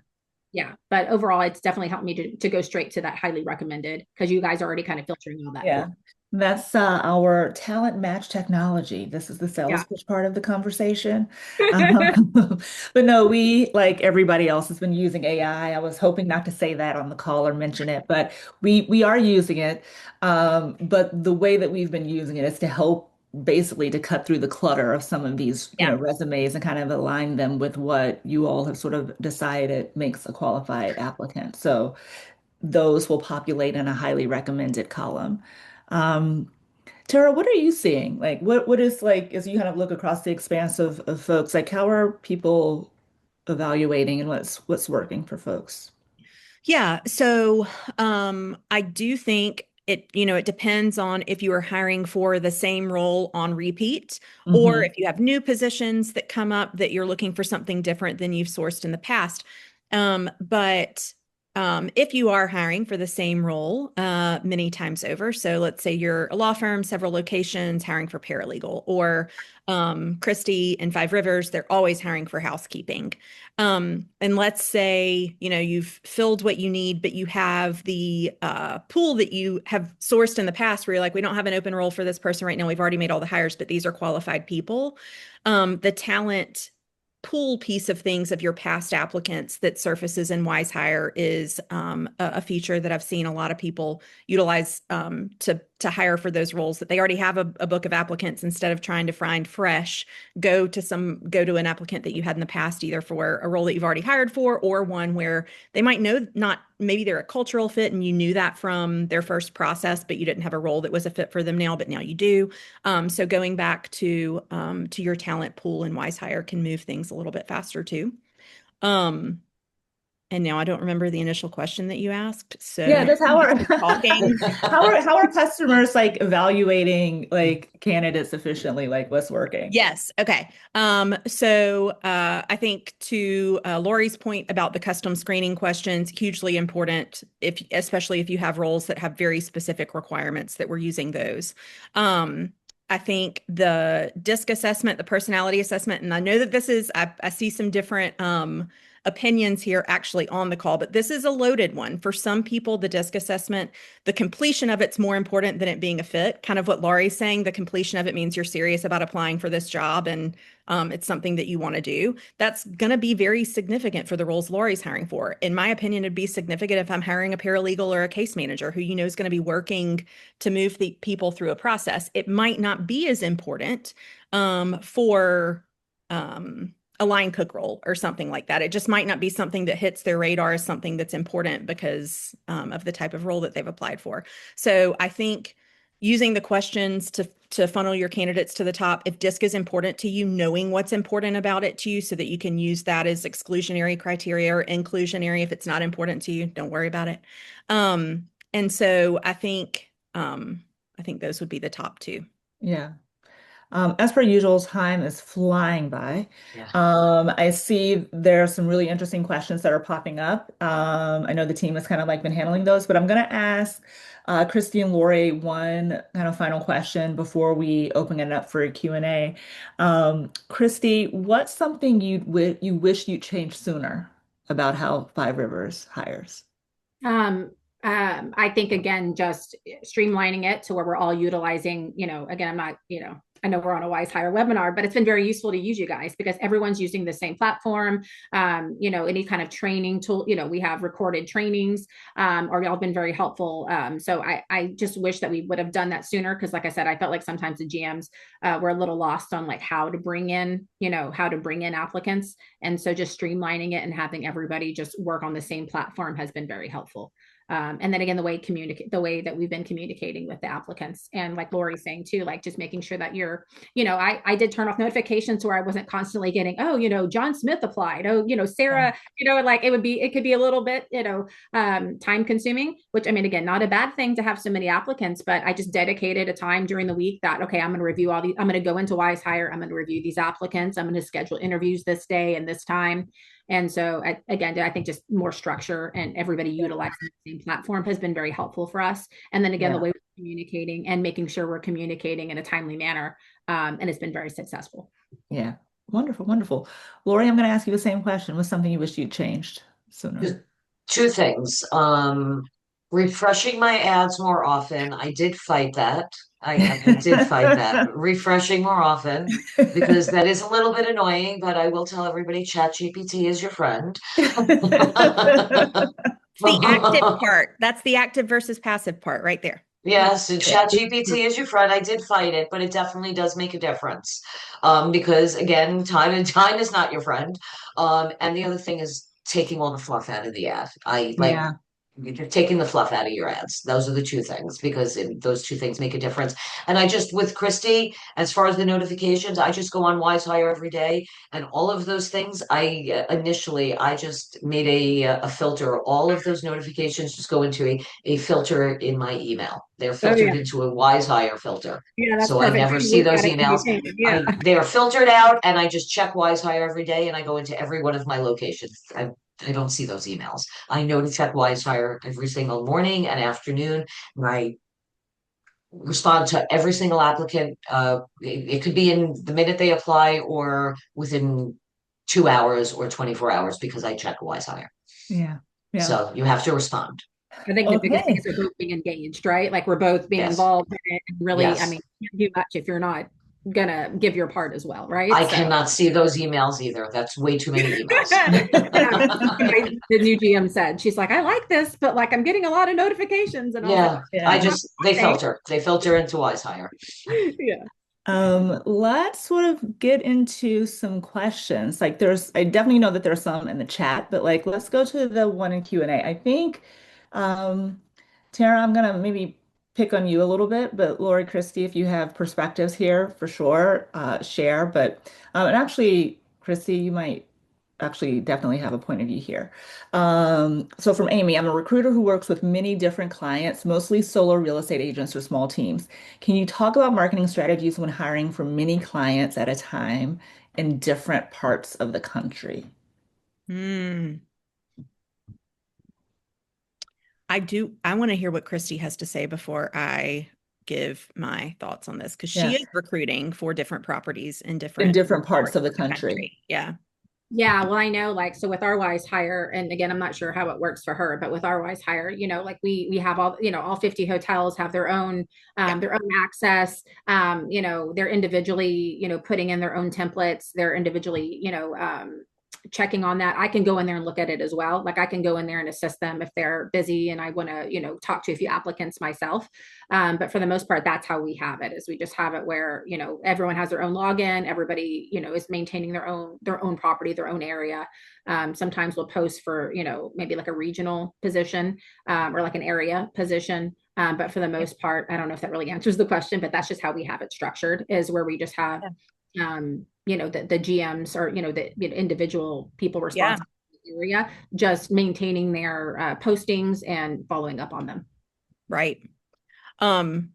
Yeah, but overall, it's definitely helped me to go straight to that highly recommended, because you guys are already kind of filtering all that for Yeah. That's our talent match technology. This is the sales yeah. pitch part of the conversation. But no, we, like everybody else, has been using AI. I was hoping not to say that on the call or mention it, but we are using it. But the way that we've been using it is to help basically to cut through the clutter of some of these, Yeah. resumes and kind of align them with what you all have sort of decided makes a qualified applicant. So those will populate in a highly recommended column. Um, Tara, what are you seeing? Like, what is like as you kind of look across the expanse of folks, like how are people evaluating and what's working for folks? Yeah. So I do think it depends on if you are hiring for the same role on repeat, or Hmm. if you have new positions that come up that you're looking for something different than you've sourced in the past. But if you are hiring for the same role many times over, so let's say you're a law firm, several locations, hiring for paralegal, or Christie and Five Rivers, they're always hiring for housekeeping. And let's say, you've filled what you need, but you have the pool that you have sourced in the past where you're like, we don't have an open role for this person right now. We've already made all the hires, but these are qualified people. The talent pool piece of things of your past applicants that surfaces in Wizehire is a feature that I've seen a lot of people utilize to hire for those roles, that they already have a book of applicants. Instead of trying to find fresh, go to an applicant that you had in the past, either for a role that you've already hired for, or one where they might know, not maybe they're a cultural fit and you knew that from their first process, but you didn't have a role that was a fit for them now, but now you do. So going back to your talent pool in Wizehire can move things a little bit faster too. Um, and now I don't remember the initial question that you asked. Yeah, So that's how are talking. how are customers like evaluating like candidates efficiently, like what's working? Yes. Okay. So I think to Lori's point about the custom screening questions, hugely important, especially if you have roles that have very specific requirements, that we're using those. Um, I think the DISC assessment, the personality assessment, and I know that I see some different opinions here actually on the call, but this is a loaded one. For some people, the DISC assessment, the completion of it's more important than it being a fit. Kind of what Laurie's saying, the completion of it means you're serious about applying for this job, and it's something that you want to do. That's going to be very significant for the roles Laurie's hiring for. In my opinion, it'd be significant if I'm hiring a paralegal or a case manager who is going to be working to move the people through a process. It might not be as important for a line cook role or something like that. It just might not be something that hits their radar as something that's important because of the type of role that they've applied for. So I think using the questions to funnel your candidates to the top, if DISC is important to you, knowing what's important about it to you so that you can use that as exclusionary criteria or inclusionary. If it's not important to you, don't worry about it. And so I think those would be the top two. Yeah. As per usual, time is flying by. Yeah. I see there are some really interesting questions that are popping up. I know the team has kind of like been handling those, but I'm going to ask Christy and Lori one kind of final question before we open it up for a Q&A. Christy, what's something you wish you'd changed sooner about how Five Rivers hires? Um, I think again, just streamlining it to where we're all utilizing, again, I'm not, I know we're on a Wizehire webinar, but it's been very useful to use you guys because everyone's using the same platform. Any kind of training tool, we have recorded trainings, or y'all been very helpful. So I just wish that we would have done that sooner. Cause like I said, I felt like sometimes the GMs, were a little lost on like how to bring in, applicants. And so just streamlining it and having everybody just work on the same platform has been very helpful. And then again, the way that we've been communicating with the applicants, and like Lori's saying too, like just making sure that you're, I did turn off notifications where I wasn't constantly getting, oh, John Smith applied, oh, Sarah, like it could be a little bit, time consuming, which I mean, again, not a bad thing to have so many applicants, but I just dedicated a time during the week that, okay, I'm going to review I'm going to go into Wizehire, I'm going to review these applicants, I'm going to schedule interviews this day and this time. And so again, I think just more structure and everybody utilizing the same platform has been very helpful for us. And then again, the way we're communicating and making sure we're communicating in a timely manner. And it's been very successful. Yeah. Wonderful, wonderful. Lori, I'm going to ask you the same question. What's something you wish you'd changed Just sooner? two things. Refreshing my ads more often. I did fight that. I did fight that. Refreshing more often because that is a little bit annoying, but I will tell everybody ChatGPT is your friend. It's the active part. That's the active versus passive part right there. Yes, and ChatGPT is your friend. I did fight it, but it definitely does make a difference. Because again, time is not your friend. And the other thing is taking all the fluff out of the ad. I like Yeah. you're taking the fluff out of your ads. Those are the two things because those two things make a difference. And I just with Christy, as far as the notifications, I just go on Wizehire every day, and all of those things. Initially I just made a filter. All of those notifications just go into a filter in my email. They're Oh filtered yeah. into a Wizehire filter. Yeah, that's So I perfect. never see Look those at it can be emails. changed. Yeah. They are filtered out, and I just check Wizehire every day, and I go into every one of my locations. I don't see those emails. I know to check Wizehire every single morning and afternoon, and I respond to every single applicant. It could be in the minute they apply or within 2 hours or 24 hours because I check Wizehire. Yeah. Yeah. So you have to respond. I think the biggest thing Okay. is we're both being engaged, right? Like we're both being Yes. involved in it. And really, I Yes. mean, you can't do much if you're not gonna give your part as well, right? I So cannot see those emails either. That's way too many emails. yeah, the new GM said, she's like, I like this, but like I'm getting a lot of notifications. And I was like, Yeah, Yeah. they okay. filter. They filter into Wizehire. Yeah. Let's sort of get into some questions. Like I definitely know that there's some in the chat, but like let's go to the one in Q&A. I think, um, Tara, I'm gonna maybe pick on you a little bit, but Lori, Christy, if you have perspectives here for sure, share. But and actually, Christy, you might actually definitely have a point of view here. So from Amy, I'm a recruiter who works with many different clients, mostly solo real estate agents or small teams. Can you talk about marketing strategies when hiring for many clients at a time in different parts of the country? Hmm. I want to hear what Christy has to say before I give my thoughts on this because she Yeah, is recruiting for different properties in in different different parts parts of the of the country. country. Yeah. Yeah, well, I know, like, so with our Wizehire, and again, I'm not sure how it works for her, but with our Wizehire, like we have all, all 50 hotels have Yeah. their own access. They're individually, putting in their own templates. They're individually, checking on that. I can go in there and look at it as well. Like I can go in there and assist them if they're busy and I want to, talk to a few applicants myself. But for the most part, that's how we have it, is we just have it where, everyone has their own login. Everybody, is maintaining their own property, their own area. Sometimes we'll post for, maybe like a regional position, or like an area position. But for the most part, I don't know if that really answers the question, but that's just how we have it structured, is where we just have, the GMs, or, the individual people Yeah, responsible for the area, just maintaining their postings and following up on them. right. Um,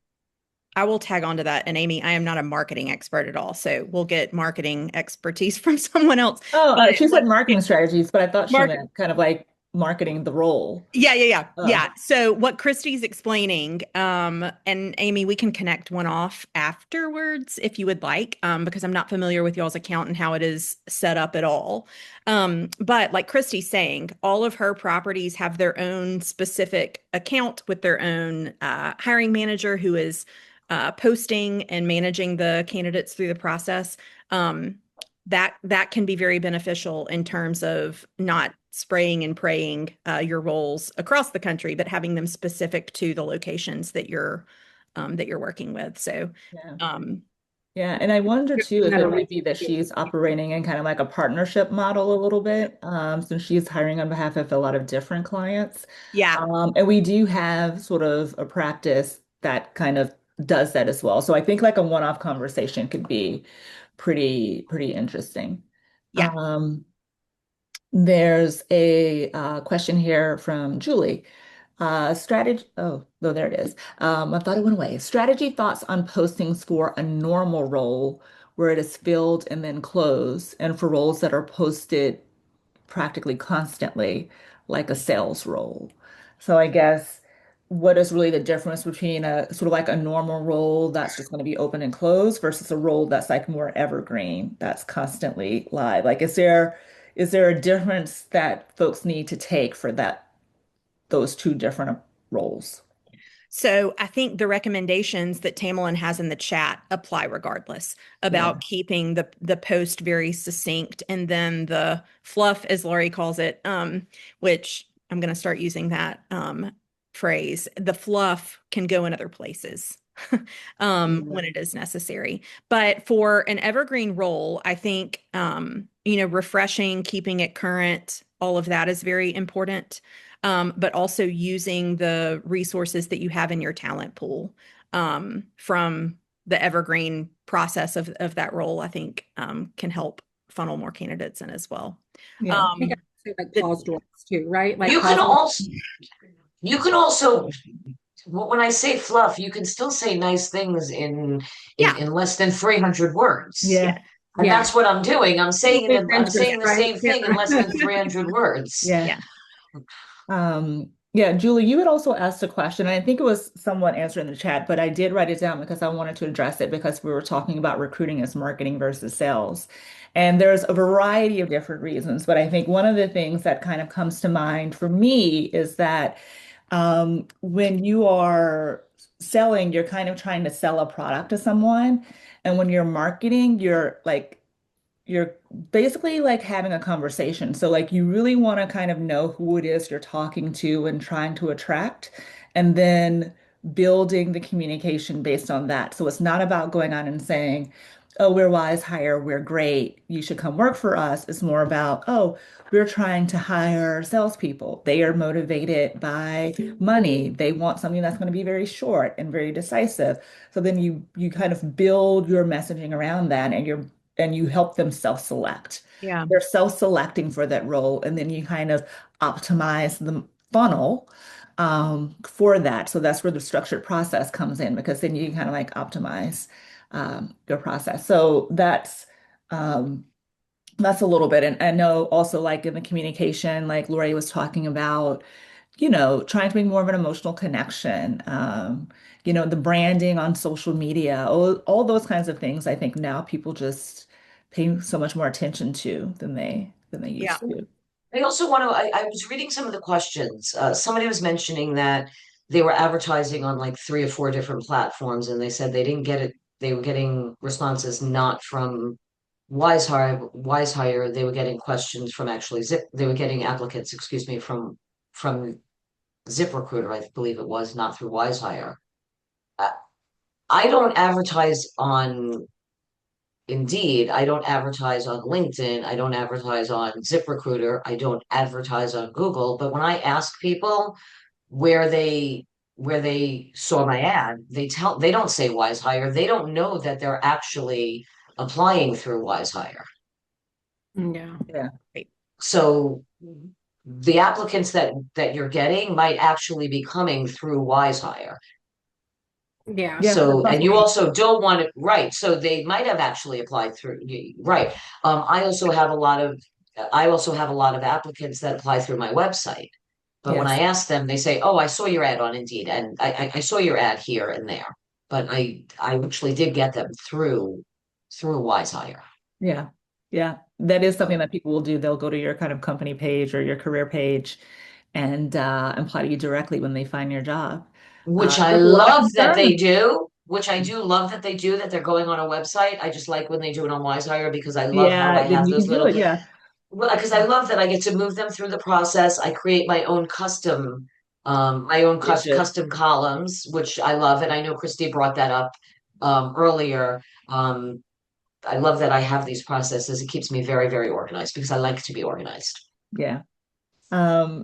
I will tag on to that. And Amy, I am not a marketing expert at all, so we'll get marketing expertise from someone else. Oh, But she said marketing strategies, but I thought she mark meant kind of like marketing the role. Yeah. Oh, So what Christy's explaining, and Amy, we can connect one off afterwards if you would like, because I'm not familiar with y'all's account and how it is set up at all. But like Christy's saying, all of her properties have their own specific account with their own hiring manager who is posting and managing the candidates through the process. That can be very beneficial in terms of not spraying and praying your roles across the country, but having them specific to the locations that you're working with. So, yeah. um, Yeah, and I wonder too if Another it way may be that she's operating in kind of like a partnership model a little bit, since she's hiring on behalf of a lot of different clients. yeah, And we do have sort of a practice that kind of does that as well. So I think like a one-off conversation could be pretty interesting. yeah. Um, there's a question here from Julie. Strategy. Oh, no, there it is. I thought it went away. Strategy thoughts on postings for a normal role where it is filled and then closed, and for roles that are posted practically constantly, like a sales role. So I guess what is really the difference between a sort of like a normal role that's just going to be open and closed versus a role that's like more evergreen, that's constantly live? Like, is there a difference that folks need to take for those two different roles? So I think the recommendations that Tamerlan has in the chat apply regardless, Yeah. about keeping the post very succinct, and then the fluff, as Laurie calls it, which I'm going to start using that phrase. The fluff can go in other places Yeah. when it is necessary. But for an evergreen role, I think refreshing, keeping it current, all of that is very important, but also using the resources that you have in your talent pool from the evergreen process of that role, I think can help funnel more candidates in as well. Yeah. I think I Um, would say like the, pause drops too, right? Like You can pausing. also you can also when I say fluff, you can still say nice things in yeah, in less than 300 words. Yeah. yeah, And Yeah. that's what I'm doing. Easily I'm sentence, saying the right? same Yeah. thing in less than 300 words. Yeah. yeah. Yeah, Julie, you had also asked a question, and I think it was someone answering in the chat, but I did write it down because I wanted to address it because we were talking about recruiting as marketing versus sales. And there's a variety of different reasons, but I think one of the things that kind of comes to mind for me is that when you are selling, you're kind of trying to sell a product to someone. And when you're marketing, you're basically like having a conversation. So like you really want to kind of know who it is you're talking to and trying to attract, and then building the communication based on that. So it's not about going on and saying, "Oh, we're Wizehire, we're great, you should come work for us." It's more about, "Oh, we're trying to hire salespeople. They are motivated by money. They want something that's going to be very short and very decisive." So then you kind of build your messaging around that, and you help them self-select. Yeah. They're self-selecting for that role, and then you kind of optimize the funnel for that. So that's where the structured process comes in, because then you kind of like optimize your process. So um, that's a little bit. And I know also like in the communication, like Lori was talking about, trying to make more of an emotional connection, the branding on social media, all those kinds of things. I think now people just pay so much more attention to than they Yeah. used to. I also want to, I was reading some of the questions. Somebody was mentioning that they were advertising on like 3 or 4 different platforms, and they said they didn't get it. They were getting responses not from Wizehire, they were getting questions from actually they were getting applicants, excuse me, from ZipRecruiter, I believe it was, not through Wizehire. Uh, I don't advertise on Indeed. I don't advertise on LinkedIn. I don't advertise on ZipRecruiter. I don't advertise on Google. But when I ask people where they saw my ad, they don't say Wizehire. They don't know that they're actually applying through Wizehire. Yeah. Yeah. Right. So the applicants that you're getting might actually be coming through Wizehire. Yeah. Yeah, that's So, and you possible. also don't want it, right? So they might have actually applied through, right? I also have a lot of applicants that apply through my website. But when I Yes. ask them, they say, "Oh, I saw your ad on Indeed, and I saw your ad here and there." But I actually did get them through Wizehire. Yeah. Yeah. That is something So, that people will do. They'll go to your kind of company page or your career page and apply to you directly when they find your job. which I There's a lot of love that they concern. do. Which I do love that they do, that they're going on a website. I just like when they do it on Wizehire because I love how I Yeah, then have you those can do little. it. Yeah. Well, because I love that I get to move them through the process. I create my own Widget. custom columns, which I love. And I know Christy brought that up earlier. Um, I love that I have these processes. It keeps me very, very organized because I like to be organized. Yeah.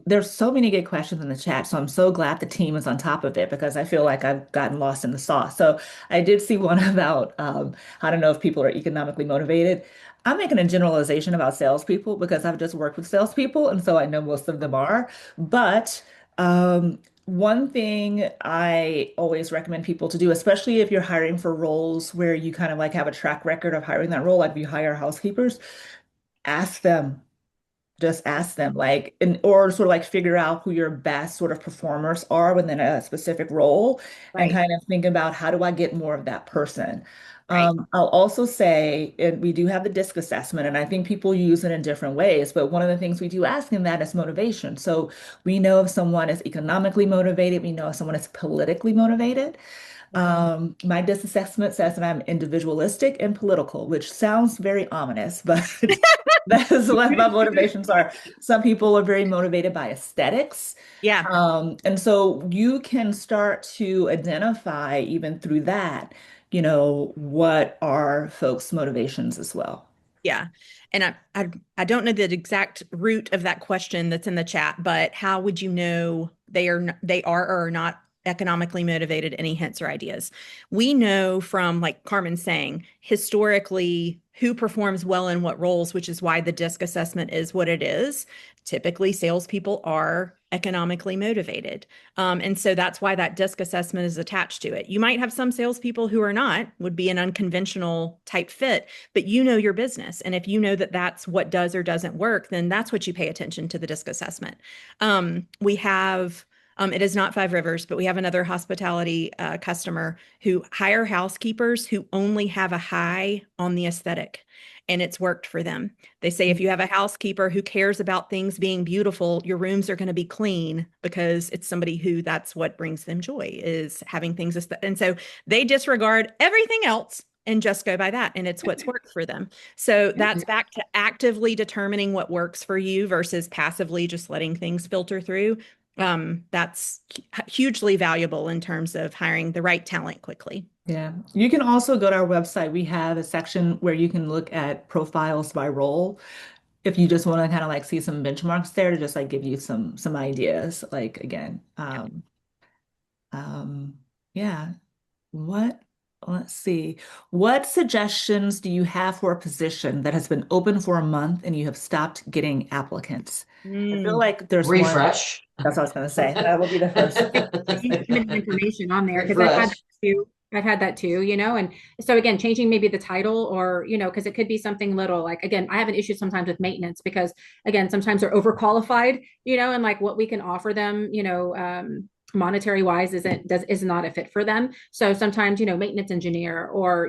There's so many good questions in the chat, so I'm so glad the team is on top of it because I feel like I've gotten lost in the sauce. So I did see one about how to know if people are economically motivated. I'm making a generalization about salespeople because I've just worked with salespeople, and so I know most of them are. But one thing I always recommend people to do, especially if you're hiring for roles where you kind of like have a track record of hiring that role, like if you hire housekeepers, ask them. Just ask them, like, or sort of like figure out who your best sort of performers are within a specific role and Right. kind of think about how do I get more of that person. Right. I'll also say, and we do have the DISC assessment, and I think people use it in different ways, but one of the things we do ask in that is motivation. So we know if someone is economically motivated, we know if someone is politically motivated. My DISC assessment says that I'm individualistic and political, which sounds very ominous, but that is what my motivations are. Some people are very motivated by aesthetics. Yeah. And so you can start to identify even through that, what are folks' motivations as well. Yeah. And I don't know the exact root of that question that's in the chat, but how would you know they are or are not economically motivated? Any hints or ideas? We know from, like Carmen saying, historically who performs well in what roles, which is why the DISC assessment is what it is. Typically, salespeople are economically motivated. And so that's why that DISC assessment is attached to it. You might have some salespeople who are not, would be an unconventional type fit, but you know your business. And if you know that that's what does or doesn't work, then that's what you pay attention to the DISC assessment. We have, it is not Five Rivers, but we have another hospitality customer who hire housekeepers who only have a high on the aesthetic. And it's worked for them. They say if you have a housekeeper who cares about things being beautiful, your rooms are going to be clean because it's somebody who that's what brings them joy, is having things. And so they disregard everything else and just go by that. And it's what's worked for them. So that's back to actively determining what works for you versus passively just letting things filter through. That's hugely valuable in terms of hiring the right talent quickly. Yeah. You can also go to our website. We have a section where you can look at profiles by role. If you just want to kind of like see some benchmarks there to just like give you some ideas. Like again, um, yeah. What, let's see. What suggestions do you have for a position that has been open for a month and you have stopped getting applicants? I feel Mm. like there's one. Refresh. That's what I was going to say. That will be the first. Too many information on there because Refresh. I've had that too, and so again, changing maybe the title or, because it could be something little, like, again, I have an issue sometimes with maintenance because again, sometimes they're overqualified, and like what we can offer them, monetary wise is not a fit for them. So sometimes, maintenance engineer or,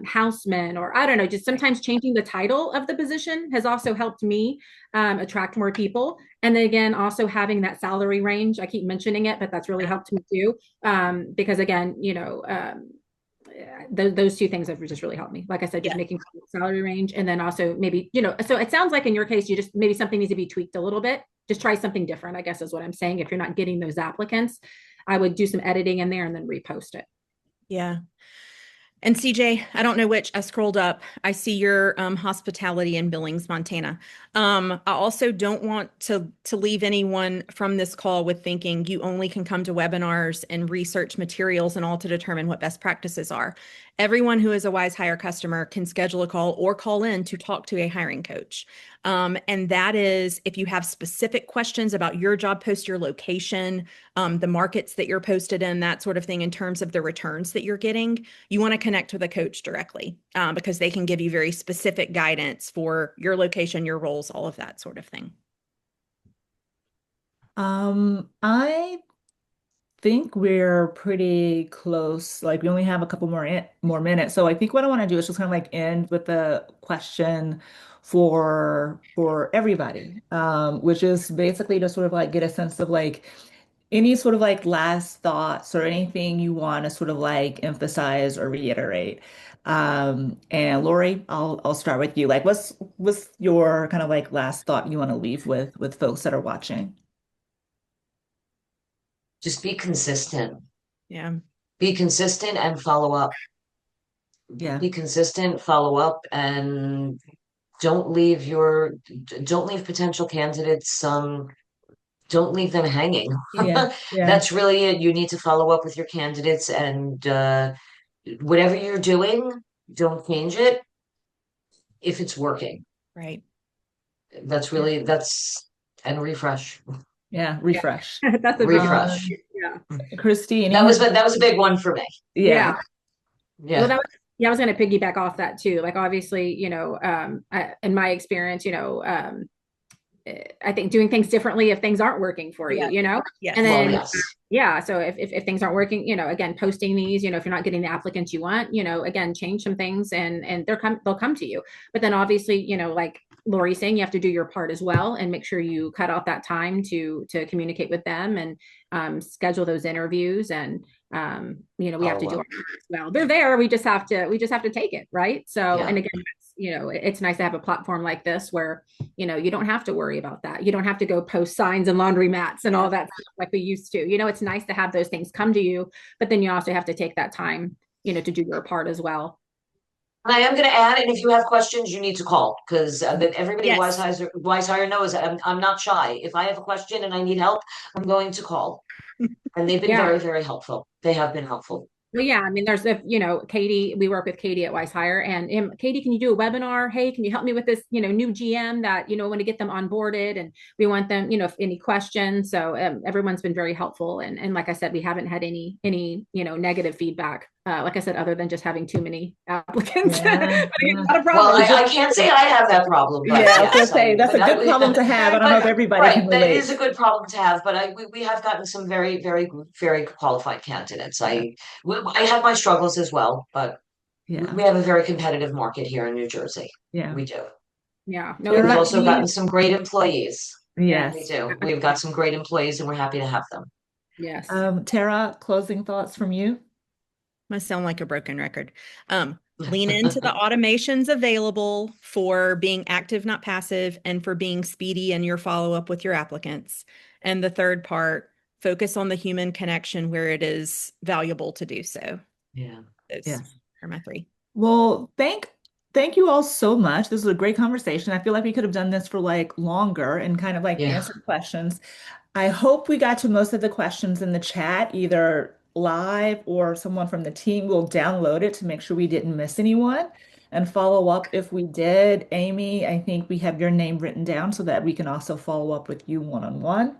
houseman, or I don't know, just sometimes changing the title of the position has also helped me attract more people. And then again, also having that salary range, I keep mentioning it, but that's really helped me too. Because again, those two things have just really helped me. Like I said, just Yeah. making sure the salary range, and then also maybe, so it sounds like in your case, you just maybe something needs to be tweaked a little bit. Just try something different, I guess is what I'm saying. If you're not getting those applicants, I would do some editing in there and then repost it. Yeah. And CJ, I don't know which, I scrolled up. I see your hospitality in Billings, Montana. I also don't want to leave anyone from this call with thinking you only can come to webinars and research materials and all to determine what best practices are. Everyone who is a Wizehire customer can schedule a call or call in to talk to a hiring coach. And that is if you have specific questions about your job post, your location, the markets that you're posted in, that sort of thing, in terms of the returns that you're getting, you want to connect with a coach directly because they can give you very specific guidance for your location, your roles, all of that sort of thing. I think we're pretty close. Like we only have a couple more minutes. So I think what I want to do is just kind of like end with the question for everybody, which is basically to sort of like get a sense of like any sort of like last thoughts or anything you want to sort of like emphasize or reiterate. And Lori, I'll start with you. Like what's your kind of like last thought you want to leave with folks that are watching? Just be consistent. Yeah. Be consistent and follow up. Yeah. Be consistent, follow up, and don't leave your don't leave potential candidates don't leave them hanging. Yeah. Yeah. That's really it. You need to follow up with your candidates and whatever you're doing, don't change it if it's working. Right. That's and refresh. Yeah. Refresh. That's a big one. Refresh. Um, Yeah. Christy, That was a big one for me. Yeah. yeah. Well, Yeah. yeah, I was going to piggyback off that too. Like, obviously, in my experience, I think doing things differently if things aren't working for you, Yeah. Yes. and Well, then, yes. yeah. So if things aren't working, again, posting these, if you're not getting the applicants you want, again, change some things and they'll come to you. But then obviously, like Lori's saying, you have to do your part as well and make sure you cut out that time to communicate with them and schedule those interviews. And we have to Follow do our up. part as well. They're there. We just have to take it. Right. So, Yeah. and again, it's nice to have a platform like this where, you don't have to worry about that. You don't have to go post signs and laundry mats and all that stuff like we used to. It's nice to have those things come to you, but then you also have to take that time, to do your part as well. And I am going to add, and if you have questions, you need to call because everybody Yes. Wise Hire knows I'm not shy. If I have a question and I need help, I'm going to call. And they've been Yeah. very, very helpful. They have been helpful. Well, yeah, I mean, there's Katie, we work with Katie at Wizehire, and Katie, can you do a webinar? Hey, can you help me with this, new GM that, want to get them onboarded, and we want them, if any questions. So everyone's been very helpful. And like I said, we haven't had any, negative feedback. Like I said, other than just having too many applicants. Yeah. But again, Yeah. not a Well, problem. I can't say I have that problem, but Yeah, I was gonna yes, say that's a good problem to have. I don't know if but everybody can right, that relate. is a good problem to have. But we have gotten some very, very, very qualified candidates. Yeah. I have my struggles as well, but Yeah. we have a very competitive market here in New Jersey. Yeah. We do. Yeah, no, But we've Tara, also gotten some great employees. yeah, We yes. do. We've got some great employees, and we're happy to have them. yes. Tara, closing thoughts from you? Must sound like a broken record. Lean into the automations available for being active, not passive, and for being speedy in your follow-up with your applicants. And the third part, focus on the human connection where it is valuable to do so. Yeah. Those Yes. are my three. Well, thank you all so much. This was a great conversation. I feel like we could have done this for like longer and kind of like Yeah. answered questions. I hope we got to most of the questions in the chat, either live or someone from the team will download it to make sure we didn't miss anyone and follow up if we did. Amy, I think we have your name written down so that we can also follow up with you one-on-one.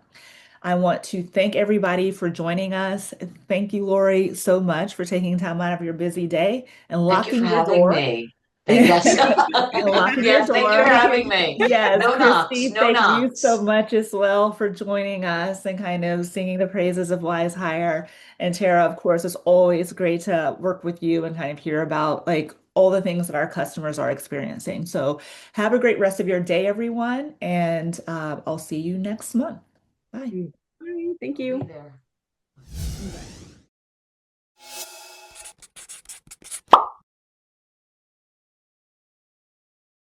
I want to thank everybody for joining us. Thank you, Lori, so much for taking time out of your busy day and Thank you for locking your having door. me. Yes. And locking your Yes, thank you for door. having me. Yes, No knocks, Christy, no thank you so knocks. much as well for joining us and kind of singing the praises of Wizehire. And Tara, of course, it's always great to work with you and kind of hear about like all the things that our customers are experiencing. So have a great rest of your day, everyone, and I'll see you next month. Bye. Thank Be you. there. Bye.